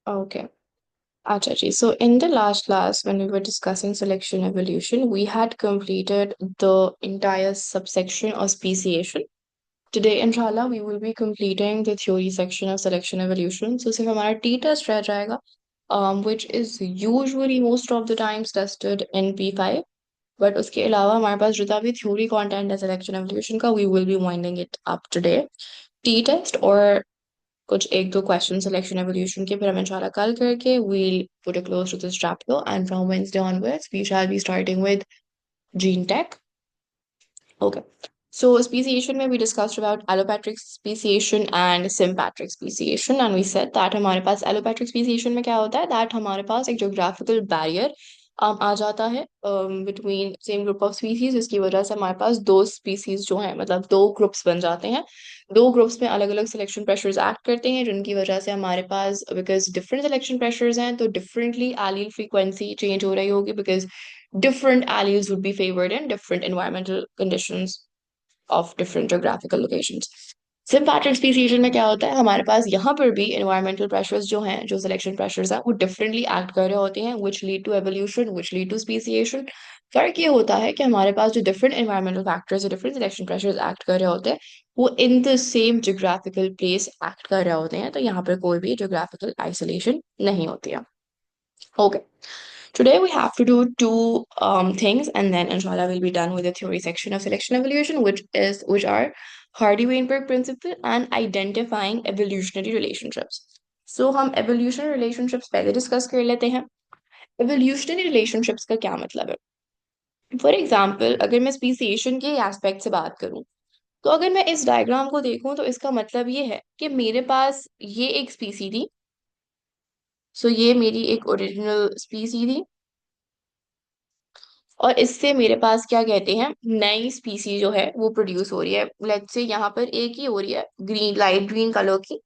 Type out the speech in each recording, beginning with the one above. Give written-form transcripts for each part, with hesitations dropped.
Okay. Achaji. So in the last class, when we were discussing selection evolution, we had completed the entire subsection of speciation. Today, inshallah, we will be completing the theory section of selection evolution. So सिर्फ हमारा T test रह जाएगा, which is usually most of the times tested in P5. But उसके अलावा हमारे पास जितना भी theory content है selection evolution का, we will be winding it up today. T test और कुछ एक दो क्वेश्चन सिलेक्शन एवोल्यूशन के फिर हम इंशाल्लाह कल करके we'll put a close to this chapter, and from Wednesday onwards we shall be starting with gene tech. Okay. So speciation में we discussed about allopatric speciation and sympatric speciation, and we said that हमारे पास allopatric speciation में क्या होता है, that हमारे पास एक geographical barrier आ जाता है between same group of species, जिसकी वजह से हमारे पास दो species जो हैं मतलब दो groups बन जाते हैं. दो ग्रुप्स में अलग अलग सिलेक्शन प्रेशर्स एक्ट करते हैं, जिनकी वजह से हमारे पास बिकॉज डिफरेंट सिलेक्शन प्रेशर्स हैं तो डिफरेंटली एलील फ्रीक्वेंसी चेंज हो रही होगी, because different alleles would be favored in different environmental conditions of different geographical locations. Sympatric speciation में क्या होता है, हमारे पास यहाँ पर भी environmental pressures जो हैं, जो selection pressures हैं, वो differently act कर रहे होते हैं, which lead to evolution, which lead to speciation. फर्क ये होता है कि हमारे पास जो different environmental factors, जो different selection pressures act कर रहे होते हैं, वो in the same geographical place act कर रहे होते हैं, तो यहाँ पर कोई भी geographical isolation नहीं होती है. Okay. Today we have to do two things, and then inshallah we'll be done with the theory section of selection evolution, which are Hardy-Weinberg principle and identifying evolutionary relationships. So हम evolutionary relationships पहले discuss कर लेते हैं. Evolutionary relationships का क्या मतलब है? For example, अगर मैं speciation के aspect से बात करूं, तो अगर मैं इस डायग्राम को देखूं तो इसका मतलब ये है कि मेरे पास ये एक स्पीसी थी. सो ये मेरी एक ओरिजिनल स्पीसी थी, और इससे मेरे पास क्या कहते हैं, नई स्पीसी जो है वो प्रोड्यूस हो रही है. लेट्स से यहाँ पर एक ही हो रही है ग्रीन, लाइट ग्रीन कलर की.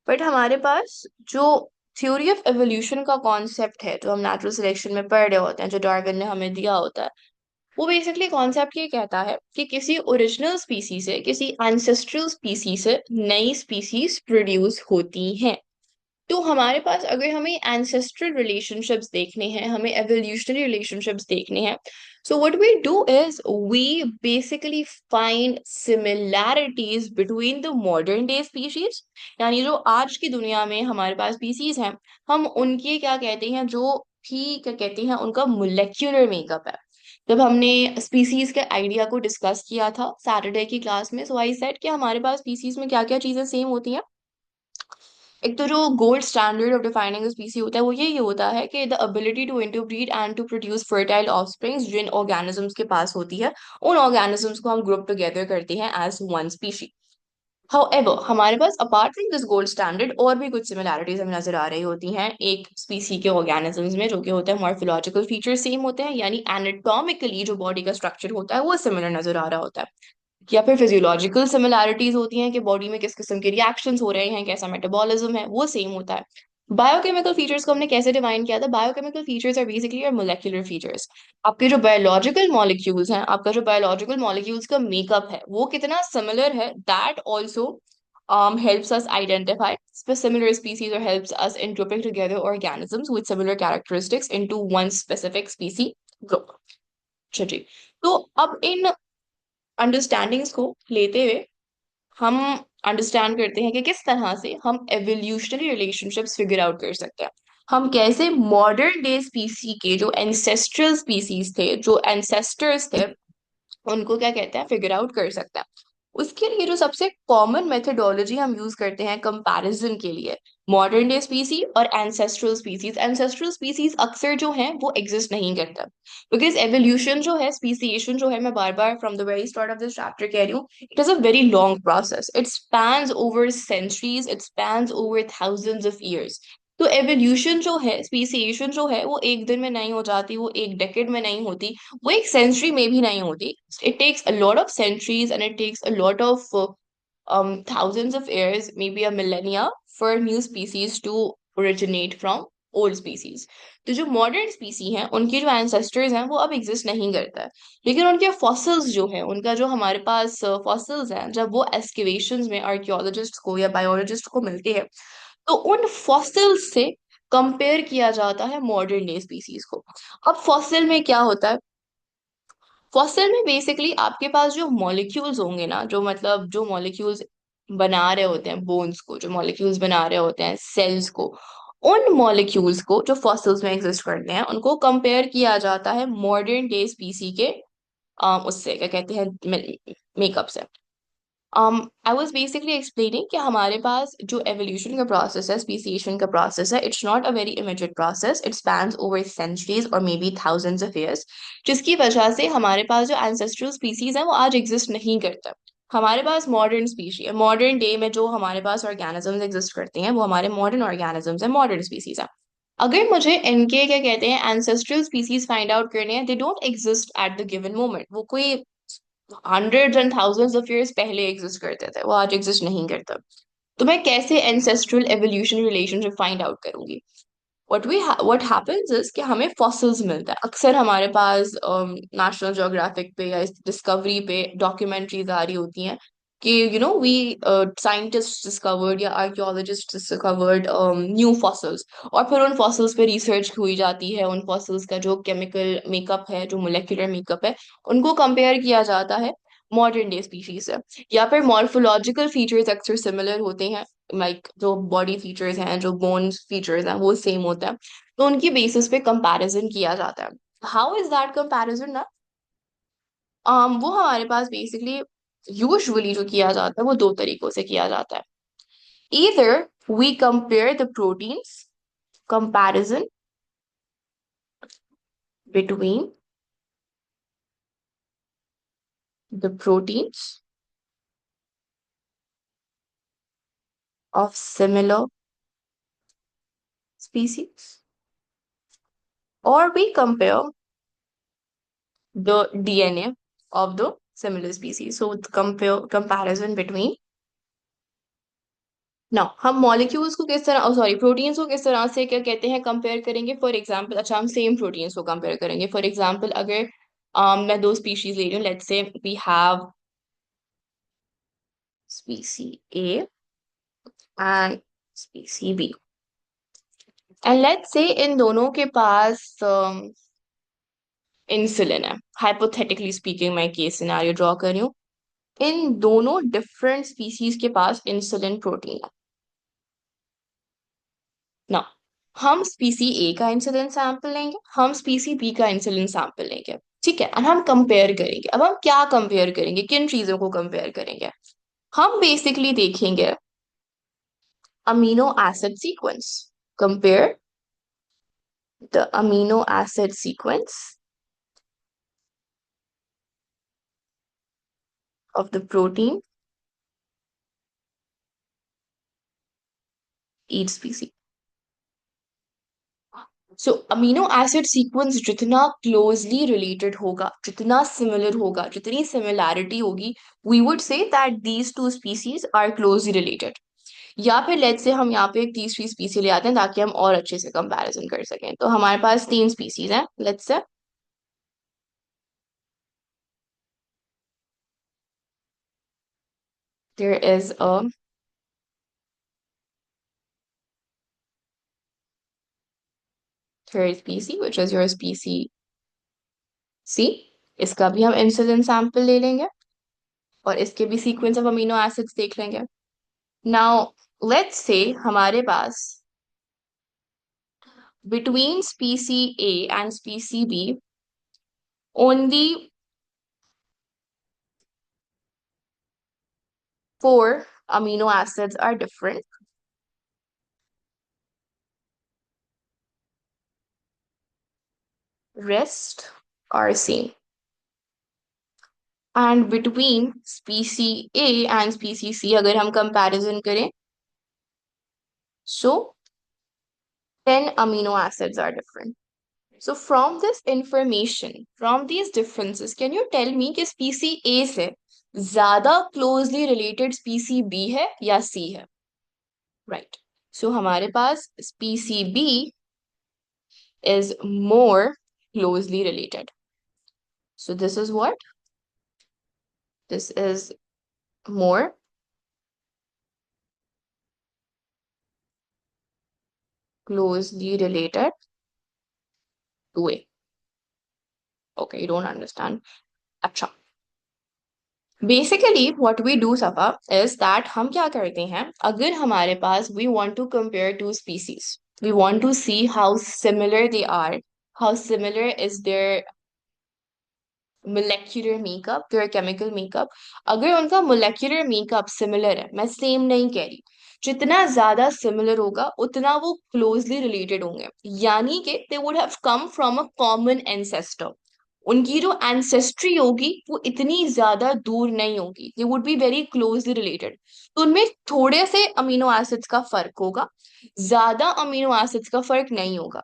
बट हमारे पास जो थ्योरी ऑफ एवोल्यूशन का कॉन्सेप्ट है, जो हम नेचुरल सिलेक्शन में पढ़ रहे होते हैं, जो डार्विन ने हमें दिया होता है, वो बेसिकली कॉन्सेप्ट ये कहता है कि किसी ओरिजिनल स्पीसी से, किसी एंसेस्ट्रल स्पीसी से नई स्पीसीज प्रोड्यूस होती हैं. तो हमारे पास अगर हमें एंसेस्ट्रल रिलेशनशिप्स देखने हैं, हमें एवोल्यूशनरी रिलेशनशिप्स देखने हैं, so what we do is we basically find similarities between the modern day species. यानी जो आज की दुनिया में हमारे पास स्पीसीज हैं, हम उनके क्या कहते हैं, जो भी क्या कहते हैं उनका मोलेक्युलर मेकअप है. जब हमने स्पीसीज के आइडिया को डिस्कस किया था सैटरडे की क्लास में, सो आई सेड कि हमारे पास स्पीसीज में क्या क्या चीजें सेम होती हैं. एक तो जो gold standard of defining species होता है वो यही होता है कि the ability to interbreed and to produce fertile offsprings जिन ऑर्गेनिजम्स के पास होती है, उन ऑर्गेनिजम्स को हम ग्रुप टुगेदर करते हैं एज वन स्पीशी. हाउएवर हमारे पास apart from this gold standard और भी कुछ सिमिलैरिटीज हमें नजर आ रही होती हैं एक स्पीसी के ऑर्गेनिजम्स में, जो कि होते हैं मॉर्फोलॉजिकल फीचर्स सेम होते हैं, यानी एनाटॉमिकली जो बॉडी का स्ट्रक्चर होता है वो सिमिलर नजर आ रहा होता है. या फिर फिजियोलॉजिकल सिमिलैरिटीज होती हैं कि बॉडी में किस किस्म के रिएक्शंस हो रहे हैं, कैसा मेटाबॉलिज्म है, वो सेम होता है. बायोकेमिकल फीचर्स को हमने कैसे डिफाइन किया था, biochemical features are basically your molecular features. आपके जो बायोलॉजिकल मॉलिक्यूल्स हैं, आपका जो बायोलॉजिकल मॉलिक्यूल्स का मेकअप है वो कितना सिमिलर है, that also helps us identify similar species or helps us in grouping together organisms with similar characteristics into one specific species group. अच्छा जी. तो अब इन अंडरस्टैंडिंग्स को लेते हुए हम अंडरस्टैंड करते हैं कि किस तरह से हम एवोल्यूशनरी रिलेशनशिप्स फिगर आउट कर सकते हैं. हम कैसे मॉडर्न डे स्पीसी के जो एंसेस्ट्रल स्पीसीज थे, जो एंसेस्टर्स थे, उनको क्या कहते हैं फिगर आउट कर सकते हैं. उसके लिए जो सबसे कॉमन मेथडोलॉजी हम यूज करते हैं कंपैरिजन के लिए, मॉडर्न डे स्पीसी और एंसेस्ट्रल स्पीसीज. एंसेस्ट्रल स्पीसीज अक्सर जो हैं वो एग्जिस्ट नहीं करता, बिकॉज एवोल्यूशन जो है, स्पीसीएशन जो है, मैं बार बार from the very start of this chapter कह रही हूँ, it is a very long process. It spans over centuries, it spans over thousands of years. तो एवोल्यूशन जो है, स्पीसीएशन जो है, वो एक दिन में नहीं हो जाती, वो एक डेकेड में नहीं होती, वो एक सेंचुरी में भी नहीं होती. It takes a lot of centuries and it takes a lot of thousands of years, maybe a millennia, for new species to originate from old species. तो जो मॉडर्न स्पीसी हैं, उनके जो एंसेस्टर्स हैं वो अब एग्जिस्ट नहीं करता है, लेकिन उनके फॉसिल्स जो हैं, उनका जो हमारे पास फॉसिल्स हैं, जब वो एक्सकेवेशंस में आर्कियोलॉजिस्ट को या बायोलॉजिस्ट को मिलते हैं, तो उन फॉसिल्स से कंपेयर किया जाता है मॉडर्न डे स्पीसीज को। अब फॉसिल में क्या होता है? फॉसिल में बेसिकली आपके पास जो मॉलिक्यूल्स होंगे ना, जो मतलब जो मॉलिक्यूल्स बना रहे होते हैं बोन्स को, जो मॉलिक्यूल्स बना रहे होते हैं सेल्स को, उन मॉलिक्यूल्स को जो फॉसिल्स में एग्जिस्ट करते हैं उनको कंपेयर किया जाता है मॉडर्न डे स्पीसी के उससे क्या कहते हैं मेकअप से। आई वॉज बेसिकली एक्सप्लेनिंग कि हमारे पास जो एवोल्यूशन का प्रोसेस है, स्पीसीएशन का प्रोसेस है, it's not a very immediate process, it spans over centuries और maybe thousands of years, जिसकी वजह से हमारे पास जो एंसेस्ट्रल स्पीसीज है वो आज एग्जिस्ट नहीं करता। हमारे पास मॉडर्न स्पीशी है, मॉडर्न डे में जो हमारे पास ऑर्गेनिजम्स एग्जिस्ट करते हैं वो हमारे मॉडर्न ऑर्गेनिजम्स है, मॉडर्न स्पीसीज है। अगर मुझे इनके क्या कहते हैं एंसेस्ट्रल स्पीसीज फाइंड आउट करने हैं, they don't exist at the given moment, वो कोई hundreds and thousands of years पहले एग्जिस्ट करते थे, वो आज एग्जिस्ट नहीं करता। तो मैं कैसे ancestral evolution relationship find out करूंगी? व्हाट हैपेंस इज कि हमें फॉसिल्स मिलता है अक्सर हमारे पास, नेशनल ज्योग्राफिक पे या डिस्कवरी पे डॉक्यूमेंट्रीज आ रही होती हैं कि वी साइंटिस्ट डिस्कवर्ड या आर्कियोलॉजिस्ट डिस्कवर्ड न्यू फॉसिल्स, और फिर उन फॉसिल्स पे रिसर्च हुई जाती है, उन फॉसिल्स का जो केमिकल मेकअप है, जो मोलेकुलर मेकअप है, उनको कंपेयर किया जाता है मॉडर्न डे स्पीशीज से। या फिर मॉर्फोलॉजिकल फीचर्स अक्सर सिमिलर होते हैं, लाइक जो बॉडी फीचर्स हैं, जो बोन्स फीचर्स हैं, वो सेम होता है, तो उनकी बेसिस पे कंपैरिजन किया जाता है। हाउ इज दैट कंपैरिजन ना? वो हमारे पास बेसिकली यूजुअली जो किया जाता है वो दो तरीकों से किया जाता है। Either we compare the proteins, comparison between the proteins of similar species, or we compare the DNA of the similar species. So it's compare comparison between। ना हम मॉलिक्यूल्स को किस तरह, सॉरी प्रोटीन्स को किस तरह से क्या कहते हैं कंपेयर करेंगे? फॉर एग्जांपल, अच्छा हम सेम प्रोटीन्स को कंपेयर करेंगे। फॉर एग्जांपल अगर मैं दो स्पीशीज ले रही हूँ, let's say we have species A and species B, and let's say इन दोनों के पास इंसुलिन है। हाइपोथेटिकली स्पीकिंग मैं केस सिनेरियो ड्रॉ कर रही हूँ, इन दोनों डिफरेंट स्पीसीज के पास इंसुलिन प्रोटीन है ना। हम स्पीसी ए का इंसुलिन सैंपल लेंगे, हम स्पीसी बी का इंसुलिन सैंपल लेंगे, ठीक है, और हम कंपेयर करेंगे। अब हम क्या कंपेयर करेंगे, किन चीजों को कंपेयर करेंगे? हम बेसिकली देखेंगे amino acid sequence, compare the amino acid sequence of the protein each species. So amino acid sequence जितना क्लोजली रिलेटेड होगा, जितना सिमिलर होगा, जितनी सिमिलैरिटी होगी, we would say that these two species are closely related. या फिर let's say हम यहाँ पे एक तीसरी स्पीसी ले आते हैं ताकि हम और अच्छे से कंपैरिजन कर सकें। तो हमारे पास तीन स्पीसीज हैं, let's say there is a third species which is your species C. इसका भी हम इंसुलिन सैंपल ले लेंगे और इसके भी सीक्वेंस ऑफ अमीनो एसिड्स देख लेंगे। नाउ लेट्स से हमारे पास between species A and species B, only four amino acids are different. Rest are same. And between species A and species C, अगर हम comparison करें, so 10 amino acids are different. So from this information, from these differences, can you tell me कि species A से ज्यादा closely related species B है या C है? Right. So हमारे पास species B is more closely related. So this is what? This is more closely related to A. Okay, you don't understand. अच्छा, basically what we do सफा is that हम क्या करते हैं, अगर हमारे पास we want to compare two species, we want to see how similar they are, how similar is their molecular makeup, their chemical makeup. अगर उनका मोलेक्युलर मेकअप सिमिलर है, मैं सेम नहीं कह रही, जितना ज्यादा सिमिलर होगा उतना वो क्लोजली रिलेटेड होंगे, यानी कि they would have come from a common ancestor. उनकी जो एंसेस्ट्री होगी वो इतनी ज्यादा दूर नहीं होगी, they would be very closely related. तो उनमें थोड़े से अमीनो एसिड्स का फर्क होगा, ज्यादा अमीनो एसिड्स का फर्क नहीं होगा।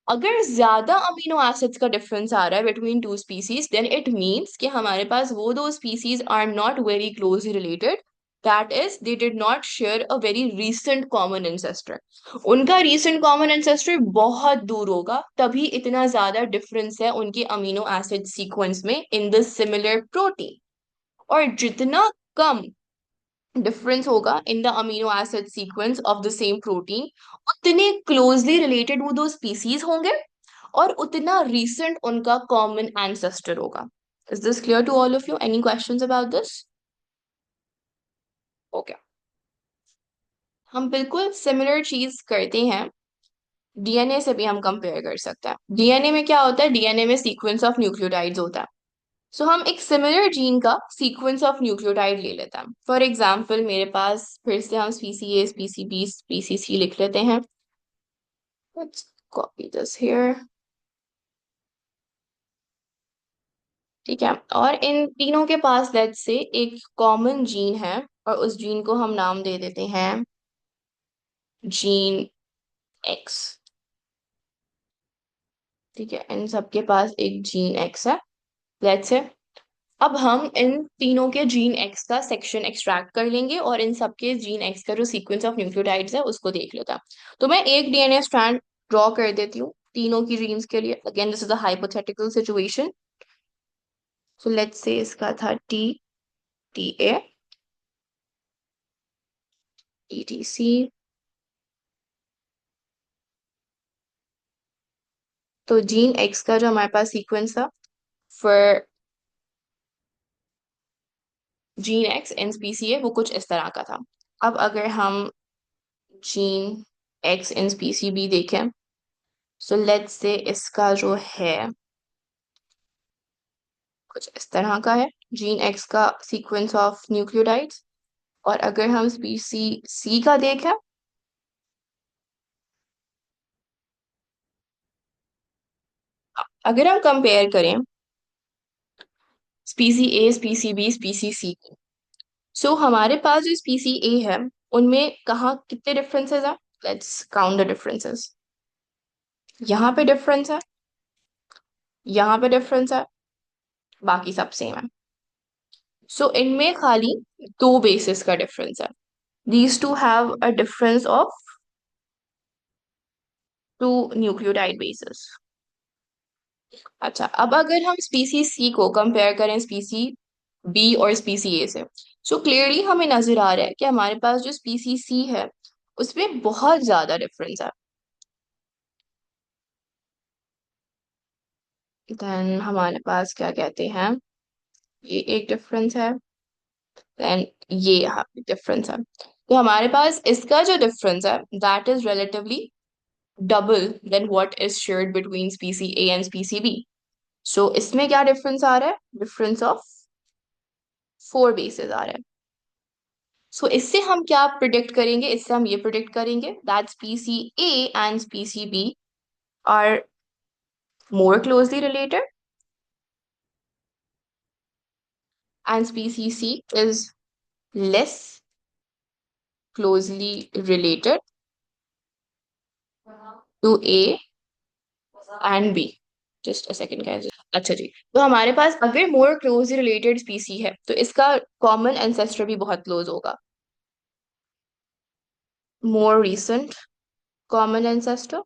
अगर ज्यादा अमीनो एसिड्स का डिफरेंस आ रहा है between two species, then it means कि हमारे पास वो दो species are not very closely related, that is they did not share a very recent common ancestor. उनका रीसेंट कॉमन एंसेस्टर बहुत दूर होगा, तभी इतना ज्यादा डिफरेंस है उनके अमीनो एसिड सीक्वेंस में इन द सिमिलर प्रोटीन। और जितना कम डिफरेंस होगा in the amino acid sequence of the same protein, उतने क्लोजली रिलेटेड वो दो स्पीसीज होंगे और उतना रीसेंट उनका कॉमन एंसेस्टर होगा। Is this clear to all of you? Any questions about this? Okay, हम बिल्कुल सिमिलर चीज करते हैं, डीएनए से भी हम कंपेयर कर सकते हैं। डीएनए में क्या होता है, डीएनए में सीक्वेंस ऑफ न्यूक्लियोटाइड्स होता है। सो हम एक सिमिलर जीन का सीक्वेंस ऑफ न्यूक्लियोटाइड ले लेते हैं। फॉर एग्जाम्पल मेरे पास फिर से हम स्पीसी ए, स्पीसी बी, स्पीसी सी लिख लेते हैं। Let's copy this here. ठीक है, और इन तीनों के पास लेट्स से एक कॉमन जीन है, और उस जीन को हम नाम दे देते हैं जीन एक्स। ठीक है, इन सबके पास एक जीन एक्स है, लेट्स से। अब हम इन तीनों के जीन एक्स का सेक्शन एक्सट्रैक्ट कर लेंगे और इन सबके जीन एक्स का जो सीक्वेंस ऑफ न्यूक्लियोटाइड्स है उसको देख लेता। तो मैं एक डीएनए स्ट्रैंड ड्रॉ कर देती हूँ तीनों की जीन्स के लिए। Again this is a hypothetical situation. So let's say इसका था T, T A, T T C. तो जीन एक्स का जो हमारे पास सीक्वेंस था for gene X in species है वो कुछ इस तरह का था। अब अगर हम जीन एक्स इन स्पीसी बी देखें, सो लेट्स से इसका जो है कुछ इस तरह का है, जीन एक्स का सीक्वेंस ऑफ न्यूक्लियोटाइड्स। और अगर हम स्पीसी सी का देखें, अगर हम कंपेयर करें स्पीसी ए, स्पीसी बी, स्पीसी सी, सो हमारे पास जो स्पीसी ए है उनमें कहाँ कितने डिफरेंसेस हैं? Let's count the differences. यहाँ पे डिफरेंस है, यहाँ पे डिफरेंस है, बाकी सब सेम है। सो इनमें खाली दो बेसिस का डिफरेंस है। These two have a difference of two nucleotide bases. अच्छा, अब अगर हम स्पीसी सी को कंपेयर करें स्पीसी बी और स्पीसी ए से, सो क्लियरली हमें नजर आ रहा है कि हमारे पास जो स्पीसी सी है उसमें बहुत ज्यादा डिफरेंस है। देन हमारे पास क्या कहते हैं, ये एक डिफरेंस है, देन ये यहाँ पे डिफरेंस है। तो हमारे पास इसका जो डिफरेंस है that is relatively double than what is shared between species A and species B. So इसमें क्या डिफरेंस आ रहा है, डिफरेंस ऑफ 4 बेसिस आ रहा है। सो इससे हम क्या प्रिडिक्ट करेंगे, इससे हम ये प्रिडिक्ट करेंगे that species A and species B are more closely related and species C is less closely related to A and B. Just a second guys. अच्छा जी, तो हमारे पास अगर मोर क्लोजली रिलेटेड स्पीसी है तो इसका कॉमन एंसेस्टर भी बहुत क्लोज होगा, मोर रिसेंट कॉमन एंसेस्टर।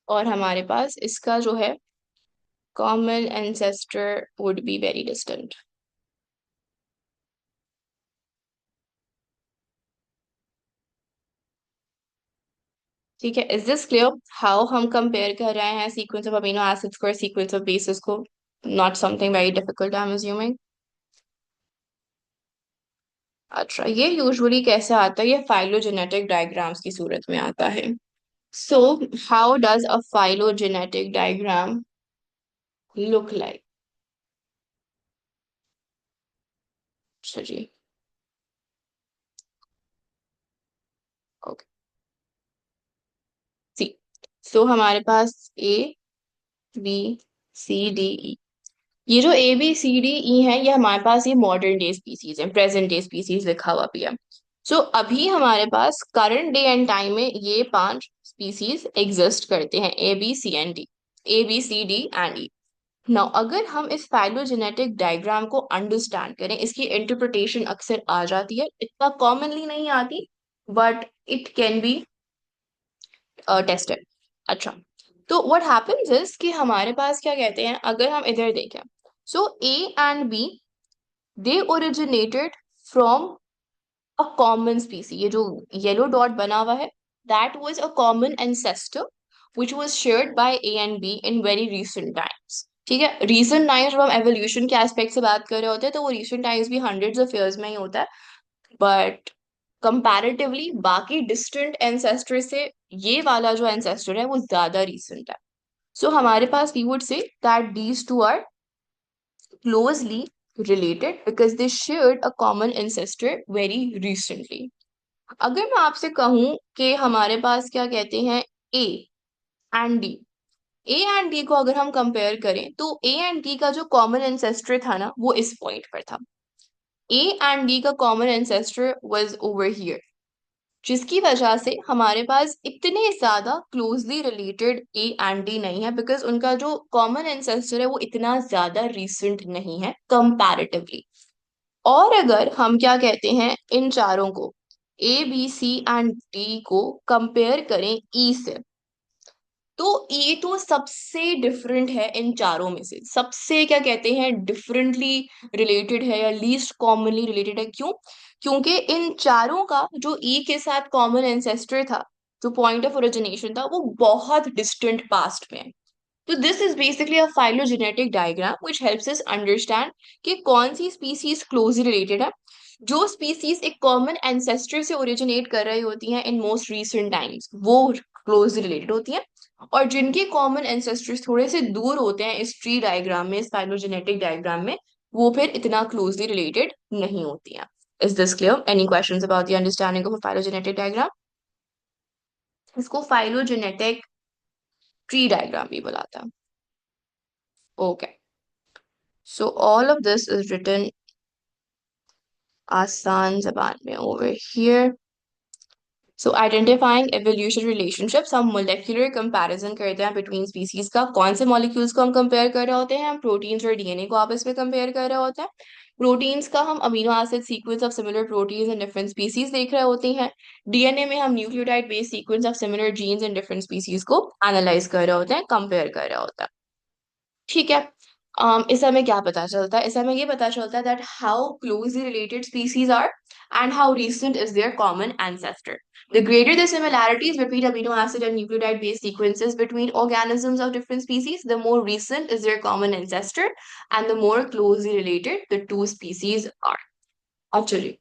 और हमारे पास इसका जो है common ancestor would be very distant. ठीक है, इज दिस क्लियर? हाउ हम कंपेयर कर रहे हैं सीक्वेंस ऑफ अमीनो एसिड्स को और सीक्वेंस ऑफ बेसिस को? Not something very difficult I am assuming. अच्छा, ये यूजुअली कैसे आता है? ये फाइलोजेनेटिक डायग्राम्स की सूरत में आता है। So how does a phylogenetic diagram look like? अच्छा जी। ओके, सी। सो हमारे पास ए बी सी डी ई, ये जो ए बी सी डी ई है, ये हमारे पास ये मॉडर्न डे स्पीसीज है, प्रेजेंट डे स्पीसीज लिखा हुआ भी है। सो अभी हमारे पास करंट डे एंड टाइम में ये पांच स्पीसीज एग्जिस्ट करते हैं, A B C and D, A B C D and E. Now अगर हम इस फाइलोजेनेटिक डायग्राम को अंडरस्टैंड करें, इसकी इंटरप्रिटेशन अक्सर आ जाती है, इतना कॉमनली नहीं आती, but it can be tested. अच्छा, तो व्हाट हैपेंस इज कि हमारे पास क्या कहते हैं, अगर हम इधर देखें, so A and B they originated from a common species. ये जो येलो डॉट बना हुआ है, that was a common ancestor which was shared by A and B in very recent times. ठीक है, रीसेंट टाइम्स जब हम एवोल्यूशन के एस्पेक्ट से बात कर रहे होते हैं, तो वो रीसेंट टाइम्स भी हंड्रेड्स ऑफ इयर्स में ही होता है, बट कंपैरेटिवली बाकी डिस्टेंट एंसेस्टर से ये वाला जो एंसेस्टर है वो ज्यादा रीसेंट है। सो हमारे पास we would say that these two are closely related because they shared a common ancestor very recently. अगर मैं आपसे कहूं कि हमारे पास क्या कहते हैं A and D, A and D को अगर हम कंपेयर करें, तो ए एंड डी का जो कॉमन एंसेस्टर था ना, वो इस पॉइंट पर था। ए एंड डी का common ancestor was over here, जिसकी वजह से हमारे पास इतने ज्यादा closely related A and D नहीं है, बिकॉज उनका जो कॉमन एंसेस्टर है वो इतना ज्यादा रिसेंट नहीं है कंपैरेटिवली। और अगर हम क्या कहते हैं इन चारों को, A B C and D को कंपेयर करें ई से, तो ये तो सबसे डिफरेंट है इन चारों में से, सबसे क्या कहते हैं डिफरेंटली रिलेटेड है या लीस्ट कॉमनली रिलेटेड है। क्यों? क्योंकि इन चारों का जो ई के साथ कॉमन एंसेस्टर था, जो पॉइंट ऑफ ओरिजिनेशन था, वो बहुत डिस्टेंट पास्ट में है। तो this is basically a phylogenetic diagram which helps us understand कि कौन सी स्पीसीज क्लोजली रिलेटेड है। जो स्पीसीज एक कॉमन एंसेस्टर से ओरिजिनेट कर रही होती हैं इन मोस्ट रीसेंट टाइम्स, वो क्लोजली रिलेटेड होती हैं, और जिनके कॉमन एंसेस्टर्स थोड़े से दूर होते हैं इस ट्री डायग्राम में, इस फाइलोजेनेटिक डायग्राम में, वो फिर इतना क्लोजली रिलेटेड नहीं होती हैं। Is this clear? Any questions about the understanding of phylogenetic diagram? इसको फाइलोजेनेटिक ट्री डायग्राम भी बुलाता है। Okay, so all of this is written आसान जबान में over here. So identifying evolution relationships, हम molecular comparison करते हैं between species का। कौन से molecules को हम compare कर रहे होते हैं? हम proteins और DNA को आपस में compare कर रहे होते हैं। प्रोटीन्स का हम amino acid sequence of similar proteins in different species देख रहे होते हैं। डीएनए में हम nucleotide based sequence of similar genes in different species को एनालाइज कर रहे होते हैं, कंपेयर कर रहे होते हैं। ठीक है। इस हमें क्या पता चलता है? इस हमें ये पता चलता है that how closely related species are and how recent is their common ancestor. The greater the similarities between amino acid and nucleotide based sequences between organisms of different species, the more recent is their common ancestor and the more closely related the two species are. Actually,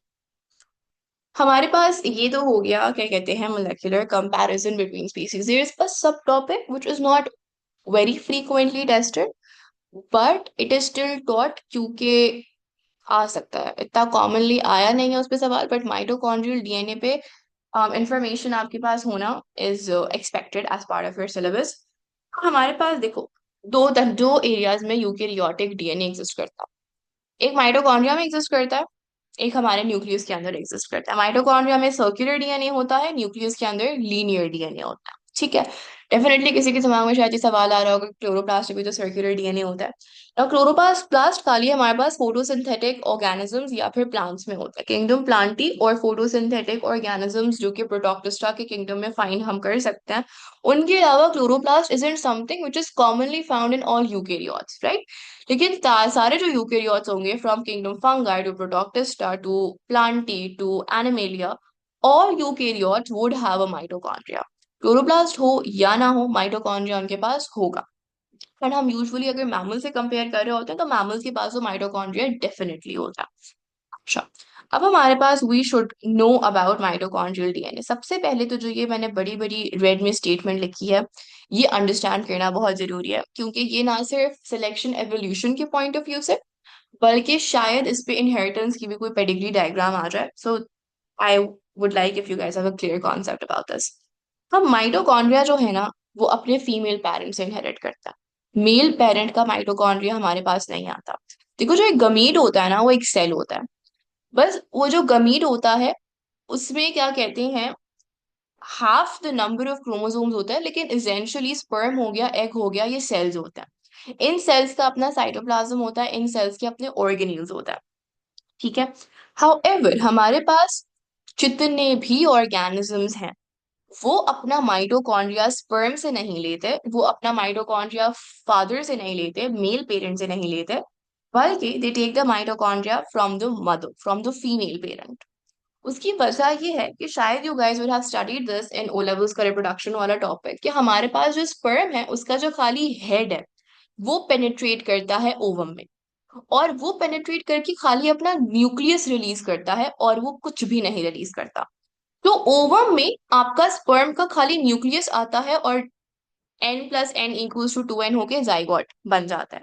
हमारे पास ये तो हो गया क्या कहते हैं molecular comparison between species. There is a subtopic which is not very frequently tested, but it is still taught, क्योंकि आ सकता है, इतना कॉमनली आया नहीं है उस पे सवाल, बट माइटोकॉन्ड्रियल डीएनए पे इंफॉर्मेशन आपके पास होना is expected as part of your syllabus. हमारे पास देखो दो एरियाज में यूकेरियोटिक डीएनए एग्जिस्ट करता है। एक माइटोकॉन्ड्रिया में एग्जिस्ट करता है, एक हमारे न्यूक्लियस के अंदर एग्जिस्ट करता है। माइटोकॉन्ड्रिया में सर्कुलर डीएनए होता है, न्यूक्लियस के अंदर लीनियर डीएनए होता है। ठीक है, डेफिनेटली किसी के दिमाग में शायद ये सवाल आ रहा होगा, क्लोरोप्लास्ट भी तो सर्कुलर डीएनए होता है। और क्लोरोप्लास्ट प्लास्ट खाली हमारे पास फोटोसिंथेटिक ऑर्गेनिजम्स या फिर प्लांट्स में होता है, किंगडम प्लांटी और फोटोसिंथेटिक ऑर्गेनिजम्स जो कि प्रोटोक्टिस्टा के किंगडम में फाइंड हम कर सकते हैं। उनके अलावा chloroplast isn't something which is commonly found in all eukaryotes, right? लेकिन सारे जो यूकेरियोट्स होंगे, from kingdom fungi to protoctista to plantae to animalia, all eukaryotes would have a mitochondria. Chloroplast हो या ना हो, माइटोकॉन्ड्रिया उनके पास होगा। पर हम यूजुअली अगर मैमल से कंपेयर कर रहे होते हैं तो मैमल्स के पास तो माइटोकॉन्ड्रिया डेफिनेटली होता है। अच्छा, अब हमारे पास we should know about mitochondrial DNA. सबसे पहले तो जो ये मैंने बड़ी बड़ी रेड में स्टेटमेंट लिखी है, ये अंडरस्टैंड करना बहुत जरूरी है, क्योंकि ये ना सिर्फ सिलेक्शन एवोल्यूशन के पॉइंट ऑफ व्यू से, बल्कि शायद इस पे इनहेरिटेंस की भी कोई पेडिग्री डायग्राम आ जाए। So I would like if you guys have a clear concept about this. हम माइटोकॉन्ड्रिया जो है ना, वो अपने फीमेल पेरेंट से इनहेरिट करता है। मेल पेरेंट का माइटोकॉन्ड्रिया हमारे पास नहीं आता। देखो, जो एक गमीट होता है ना, वो एक सेल होता है। बस वो जो गमीट होता है, उसमें क्या कहते हैं, half the number of chromosomes होता है, लेकिन इसेंशियली स्पर्म हो गया, एग हो गया, ये सेल्स होता है। इन सेल्स का अपना साइटोप्लाज्म होता है, इन सेल्स के अपने ऑर्गेन्यूल्स होता है। ठीक है। हाउएवर हमारे पास जितने भी ऑर्गेनिजम्स हैं, वो अपना माइटोकॉन्ड्रिया स्पर्म से नहीं लेते, वो अपना माइटोकॉन्ड्रिया फादर से नहीं लेते, मेल पेरेंट से नहीं लेते, बल्कि they take the mitochondria from the mother, from the female parent. उसकी वजह ये है कि शायद you guys would have studied this in O levels का रिप्रोडक्शन वाला टॉपिक, कि हमारे पास जो स्पर्म है उसका जो खाली हेड है, वो पेनिट्रेट करता है ओवम में, और वो पेनिट्रेट करके खाली अपना न्यूक्लियस रिलीज करता है, और वो कुछ भी नहीं रिलीज करता। तो ओवम में आपका स्पर्म का खाली न्यूक्लियस आता है, और n+n=2n होके जाइगोट बन जाता है।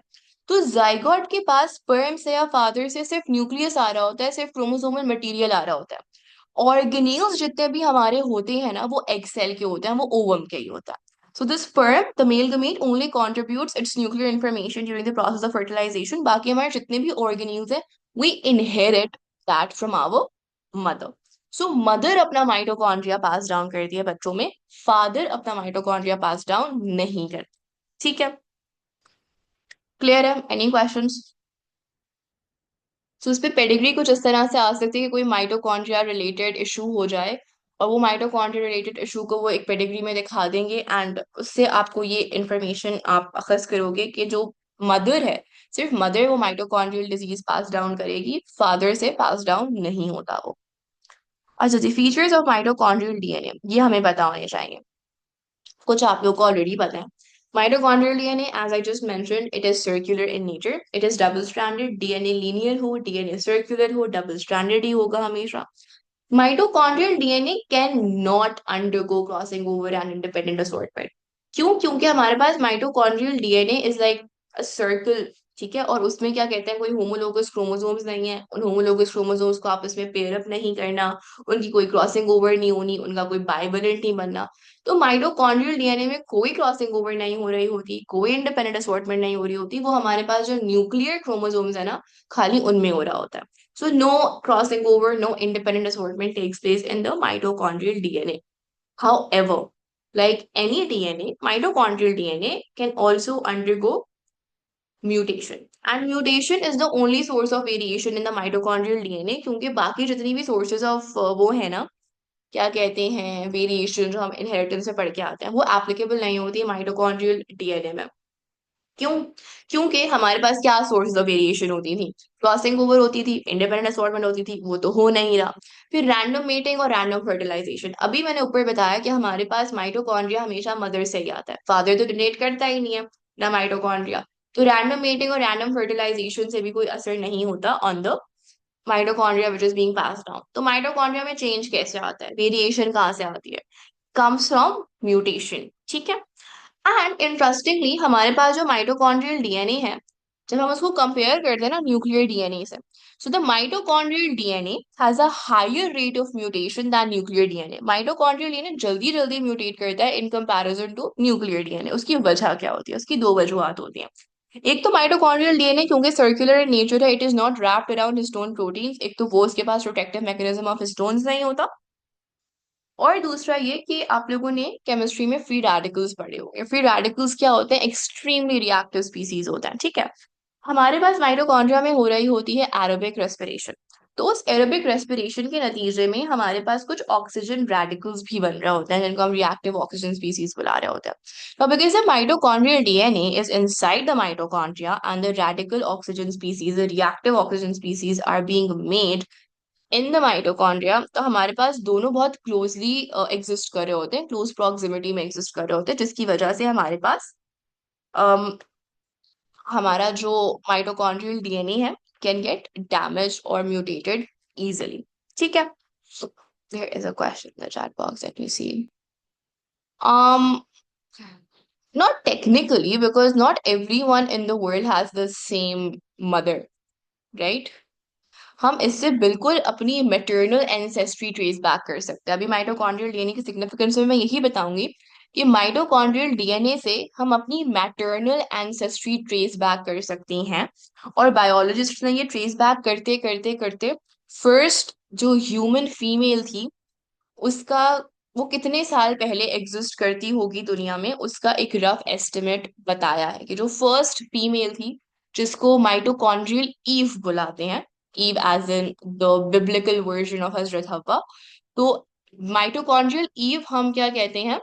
तो जाइगोट के पास स्पर्म से या फादर से सिर्फ न्यूक्लियस आ रहा होता है, सिर्फ क्रोमोसोमल मटेरियल आ रहा होता है। ऑर्गेनेल्स जितने भी हमारे होते हैं ना, वो एग सेल के होते हैं, वो ओवम के ही होता है। So the sperm, the male gamete, only contributes its nuclear information during the process of fertilization. बाकी हमारे जितने भी organelles हैं, we inherit that from our mother. So mother अपना माइटोकॉन्ड्रिया पास डाउन करती है बच्चों में, फादर अपना माइटोकॉन्ड्रिया पास डाउन नहीं करते। ठीक है, क्लियर है? Any questions? सो इस पे पेडिग्री कुछ इस तरह से आ सकती है कि कोई माइटोकॉन्ड्रिया रिलेटेड इशू हो जाए, और वो माइटोकॉन्ड्रिया रिलेटेड इशू को वो एक पेडिग्री में दिखा देंगे, एंड उससे आपको ये इंफॉर्मेशन आप अखज करोगे कि जो मदर है, सिर्फ मदर वो माइटोकॉन्ड्रियल डिजीज पास डाउन करेगी, फादर से पास डाउन नहीं होता वो। अच्छा जी, फीचर्स ऑफ माइटोकॉन्ड्रियल डीएनए ये हमें पता होने चाहिए। कुछ आप लोग को ऑलरेडी पता है। Mitochondrial DNA, as I just mentioned, it is circular in nature. It is double stranded. DNA linear हो, DNA circular हो, double stranded ही होगा हमेशा। Mitochondrial DNA can not undergo crossing over and independent assortment. क्यों? क्योंकि हमारे पास mitochondrial DNA is like a circle. ठीक है, और उसमें क्या कहते हैं, कोई होमोलोगस क्रोमोसोम्स नहीं है, उन होमोलोगस क्रोमोसोम्स को आपस में पेयर अप नहीं करना, उनकी कोई क्रॉसिंग ओवर नहीं होनी, उनका कोई बाइवलेंट नहीं बनना। तो माइटोकॉन्ड्रियल डीएनए में कोई क्रॉसिंग ओवर नहीं हो रही होती, कोई इंडिपेंडेंट असॉर्टमेंट नहीं हो रही होती, वो हमारे पास जो न्यूक्लियर क्रोमोसोम्स है ना, खाली उनमें हो रहा होता है। So no crossing over, no independent assortment takes place in the mitochondrial DNA. However, like any DNA, mitochondrial DNA can also undergo mutation. And mutation is the only source of variation in the mitochondrial DNA, क्योंकि बाकी जितनी भी sources of वो है ना, क्या कहते हैं, वेरिएशन जो हम इनहेरिटेंस में पढ़ के आते हैं, वो एप्लीकेबल नहीं होती है माइटोकॉन्ड्रियल डीएनए में। क्यों? क्योंकि हमारे पास क्या सोर्स ऑफ वेरिएशन होती थी, क्रॉसिंग ओवर होती थी, इंडिपेंडेंट असॉर्टमेंट होती थी, वो तो हो नहीं रहा। फिर रैंडम मेटिंग और रैंडम फर्टिलाइजेशन। अभी मैंने ऊपर बताया कि हमारे पास माइटोकॉन्ड्रिया हमेशा मदर से ही आता है, फादर तो डोनेट करता ही नहीं है ना माइटोकॉन्ड्रिया। तो रैंडम मेटिंग और रैंडम फर्टिलाइजेशन से भी कोई असर नहीं होता on the mitochondria which is being passed down. तो माइटोकॉन्ड्रिया में चेंज कैसे आता है, वेरिएशन कहाँ से आती है? Comes from mutation. ठीक है। एंड इंटरेस्टिंगली हमारे पास जो माइटोकॉन्ड्रियल डीएनए है, जब हम उसको कंपेयर करते हैं ना न्यूक्लियर डीएनए से, so the mitochondrial DNA has a higher rate of mutation than nuclear DNA. Mitochondrial DNA जल्दी जल्दी म्यूटेट करता है in comparison to nuclear DNA. उसकी वजह क्या होती है? उसकी दो वजूहत होती हैं। एक तो माइटोकॉन्ड्रियल डीएनए क्योंकि सर्कुलर इन नेचर है, it is not wrapped around histone proteins, एक तो वो उसके पास प्रोटेक्टिव मैकेनिज्म ऑफ हिस्टोन्स नहीं होता, और दूसरा ये कि आप लोगों ने केमिस्ट्री में फ्री रेडिकल्स पढ़े होंगे। फ्री रेडिकल्स क्या होते हैं? एक्सट्रीमली रिएक्टिव स्पीसीज होता है। ठीक है। हमारे पास माइटोकॉन्ड्रिया में हो रही होती है एरोबिक रेस्पिरेशन। तो उस एरोबिक रेस्पिरेशन के नतीजे में हमारे पास कुछ ऑक्सीजन रेडिकल्स भी बन रहे होते हैं, जिनको हम रिएक्टिव ऑक्सीजन स्पीसीज बुला रहे होते हैं। तो because the mitochondrial DNA is inside the mitochondria and the radical oxygen species, the reactive oxygen species are being made in the mitochondria तो हमारे पास दोनों बहुत क्लोजली एग्जिस्ट कर रहे होते हैं, क्लोज प्रॉक्सिमिटी में एग्जिस्ट कर रहे होते हैं, जिसकी वजह से हमारे पास अम, हमारा जो माइटोकॉन्ड्रियल डीएनए है कैन गेट डैमेज और म्यूटेटेड इजिली. ठीक है. There is a question in the chat box. Let me see. Um, Not technically, because not everyone in the world has the same mother, right? हम इससे बिल्कुल अपनी maternal ancestry trace back कर सकते हैं. अभी माइटोकॉन्ड्रियल डीएनए की significance में मैं यही बताऊंगी कि माइटोकॉन्ड्रियल डीएनए से हम अपनी मैटरनल एंसेस्ट्री ट्रेस बैक कर सकते हैं. और बायोलॉजिस्ट ने ये ट्रेस बैक करते करते करते फर्स्ट जो ह्यूमन फीमेल थी उसका, वो कितने साल पहले एग्जिस्ट करती होगी दुनिया में, उसका एक रफ एस्टिमेट बताया है कि जो फर्स्ट फीमेल थी जिसको माइटोकॉन्ड्रियल ईव बुलाते हैं, Eve as in the biblical version of Hazrat Hawwa. तो माइटोकॉन्ड्रियल ईव हम क्या कहते हैं,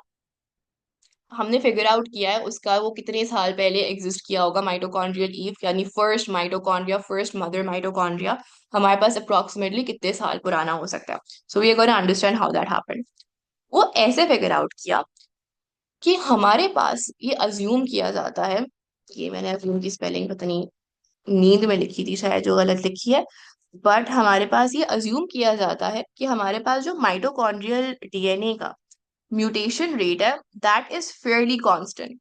हमने फिगर आउट किया है उसका वो कितने साल पहले एग्जिस्ट किया होगा माइटोकॉन्ड्रियल ईव, यानी first mitochondria, first mother mitochondria हमारे पास अप्रोक्सीमेटली कितने साल पुराना हो सकता है. So we are going to understand how that happened. वो ऐसे फिगर आउट किया कि हमारे पास ये अज्यूम किया जाता है, ये मैंने अज्यूम की स्पेलिंग पता नहीं नींद में लिखी थी शायद जो गलत लिखी है, बट हमारे पास ये अज्यूम किया जाता है कि हमारे पास जो माइटोकॉन्ड्रियल डीएनए का म्यूटेशन रेट है दैट इज फेयरली कांस्टेंट.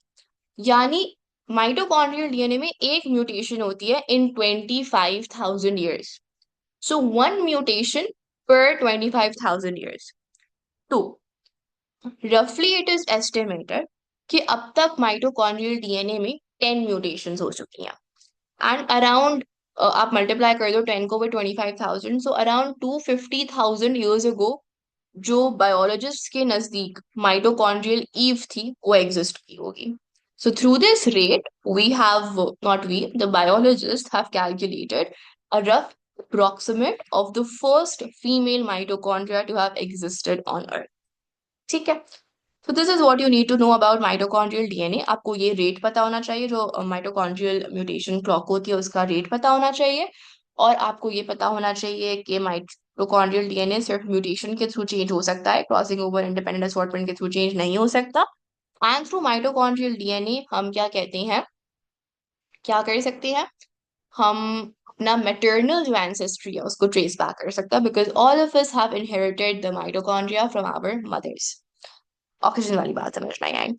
यानी माइटोकॉन्ड्रियल डीएनए में एक म्यूटेशन होती है इन 25,000 ईयर्स. सो वन म्यूटेशन पर 25,000 ईयर्स. तो रफली इट इज एस्टिमेटेड कि अब तक माइटोकॉन्ड्रियल डीएनए में 10 म्यूटेशंस हो चुकी हैं. एंड अराउंड आप मल्टीप्लाई कर दो 10 को with 25,000, so around 250,000 years ago जो बायोलॉजिस्ट के नजदीक माइटोकॉन्ड्रियल ईव थी वो एग्जिस्ट की होगी. So through this rate we have, not we, the biologist have calculated a rough approximate of the first female mitochondria to have existed on Earth. ठीक है. So this is what you need to know about mitochondrial DNA. आपको ये rate पता होना चाहिए, जो mitochondrial mutation clock होती है उसका रेट पता होना चाहिए. और आपको ये पता होना चाहिए कि माइटोकॉन्ड्रियल डीएनए सिर्फ म्यूटेशन के थ्रू चेंज हो सकता है, क्रॉसिंग ओवर इंडिपेंडेंट असॉर्टमेंट के थ्रू चेंज नहीं हो सकता. एंड थ्रू माइटोकॉन्ड्रियल डीएनए हम क्या कहते हैं, क्या कर सकते हैं, हम अपना मैटरनल जो एंसेस्ट्री है उसको ट्रेस बैक कर सकते हैं, because all of us have inherited the mitochondria from our mothers. Oxygen वाली बात समझ में आई.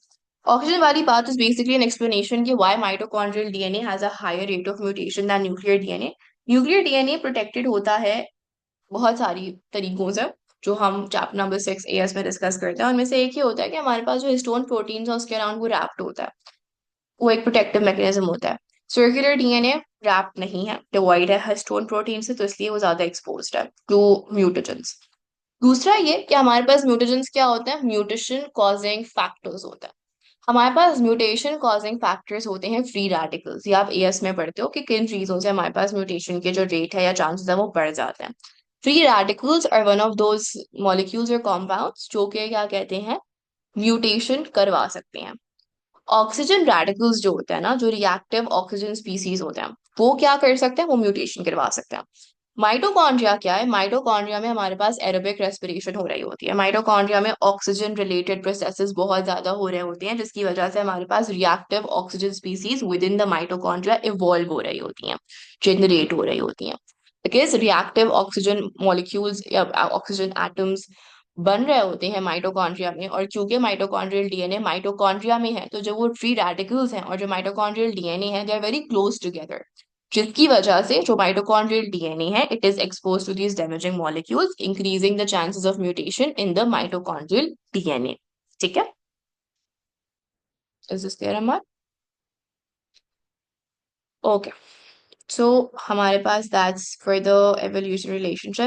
ऑक्सीजन वाली बात इज बेसिकली एन एक्सप्लेनेशन कि why mitochondrial DNA has a higher rate of mutation than nuclear DNA. Nuclear DNA protected होता है बहुत सारी तरीकों से, जो हम चैप्टर नंबर 6 AS में डिस्कस करते हैं. उनमें से एक ही होता है कि हमारे पास जो हिस्टोन प्रोटीन है उसके अराउंड वो रैप्ड होता है, वो एक प्रोटेक्टिव मैकेनिज्म होता है. सर्कुलर डीएनए रैप्ड नहीं है, डिवाइड है हिस्टोन प्रोटीन से, तो इसलिए वो ज्यादा एक्सपोज्ड है टू म्यूटेजेंस. दूसरा ये कि हमारे पास म्यूटेजेंस क्या होते हैं, म्यूटेशन कॉजिंग फैक्टर्स होता है. हमारे पास म्यूटेशन कॉजिंग फैक्टर्स होते हैं फ्री रेडिकल्स. ये आप एएस में पढ़ते हो कि किन चीजों से हमारे पास म्यूटेशन के जो रेट है या चांसेस है वो बढ़ जाते हैं. Free radicals are one of those molecules और कॉम्पाउंड्स जो कि क्या कहते हैं, म्यूटेशन करवा सकते हैं. ऑक्सीजन रेडिकल्स जो होते हैं ना, जो रिएक्टिव ऑक्सीजन स्पीसीज होते हैं, वो क्या कर सकते हैं, वो म्यूटेशन करवा सकते हैं. माइटोकॉन्ड्रिया क्या है, माइटोकॉन्ड्रिया में हमारे पास एरोबिक रेस्पिरेशन हो रही होती है. माइटोकॉन्ड्रिया में ऑक्सीजन रिलेटेड प्रोसेसेस बहुत ज्यादा हो रहे होते हैं, जिसकी वजह से हमारे पास reactive oxygen species within the mitochondria evolve हो रही होती हैं, जनरेट हो रही होती हैं. बिकॉज रिएक्टिव ऑक्सीजन मॉलिक्यूल्स या ऑक्सीजन एटम्स बन रहे होते हैं माइटोकॉन्ड्रिया में. और क्योंकि माइटोकॉन्ड्रियल डीएनए माइटोकॉन्ड्रिया में है, तो जो वो फ्री रेडिकल्स हैं और जो माइटोकॉन्ड्रियल डीएनए है, they are very close together, जिसकी वजह से जो माइटोकॉन्ड्रियल डीएनए है it is expose to these damaging molecules, increasing the chances of mutation in the mitochondrial DNA. ठीक है. Is this clear Amar? Okay. So हमारे पास that's for the evolution relationship.